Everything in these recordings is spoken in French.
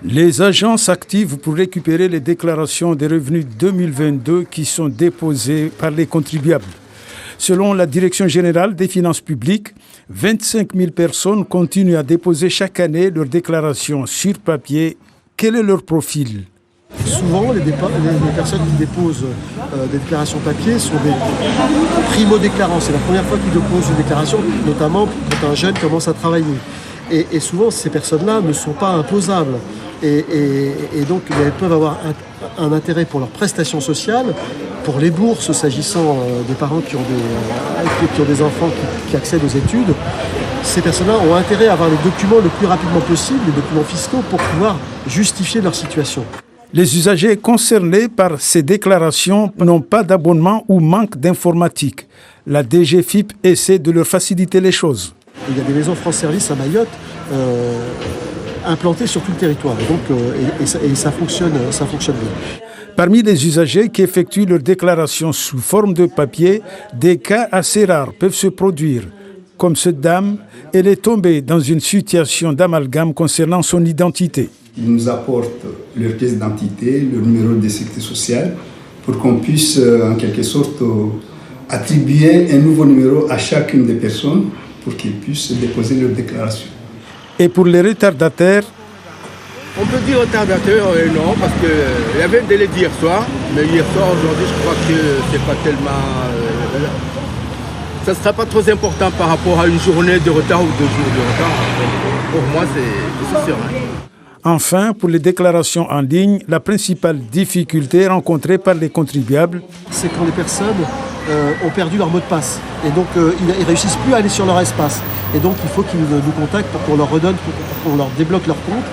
Les agents s'activent pour récupérer les déclarations des revenus 2022 qui sont déposées par les contribuables. Selon la Direction générale des finances publiques, 25 000 personnes continuent à déposer chaque année leurs déclarations sur papier. Quel est leur profil ? Souvent, les personnes qui déposent des déclarations papier sont des primo-déclarants. C'est la première fois qu'ils déposent une déclaration, notamment quand un jeune commence à travailler. Et souvent, ces personnes-là ne sont pas imposables. Et donc, elles peuvent avoir un intérêt pour leurs prestations sociales, pour les bourses, s'agissant des parents qui ont des enfants qui accèdent aux études. Ces personnes-là ont intérêt à avoir les documents le plus rapidement possible, les documents fiscaux, pour pouvoir justifier leur situation. Les usagers concernés par ces déclarations n'ont pas d'abonnement ou manquent d'informatique. La DGFiP essaie de leur faciliter les choses. Il y a des maisons France Service à Mayotte implantées sur tout le territoire. Et ça fonctionne bien. Parmi les usagers qui effectuent leurs déclarations sous forme de papier, des cas assez rares peuvent se produire. Comme cette dame, elle est tombée dans une situation d'amalgame concernant son identité. Ils nous apportent leur pièce d'identité, leur numéro de sécurité sociale, pour qu'on puisse en quelque sorte attribuer un nouveau numéro à chacune des personnes pour qu'ils puissent déposer leur déclaration. Et pour les retardataires, on peut dire retardataire, non, parce qu'il y avait un délai d'hier soir, mais hier soir, aujourd'hui, je crois que c'est pas tellement... ça ne sera pas trop important par rapport à une journée de retard ou 2 jours de retard. Pour moi, c'est sûr. Enfin, pour les déclarations en ligne, la principale difficulté rencontrée par les contribuables, c'est quand les personnes ont perdu leur mot de passe. Et donc, ils ne réussissent plus à aller sur leur espace. Et donc, il faut qu'ils nous contactent pour qu'on leur redonne, pour qu'on leur débloque leur compte.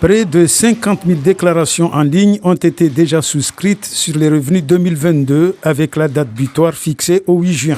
Près de 50 000 déclarations en ligne ont été déjà souscrites sur les revenus 2022 avec la date butoir fixée au 8 juin.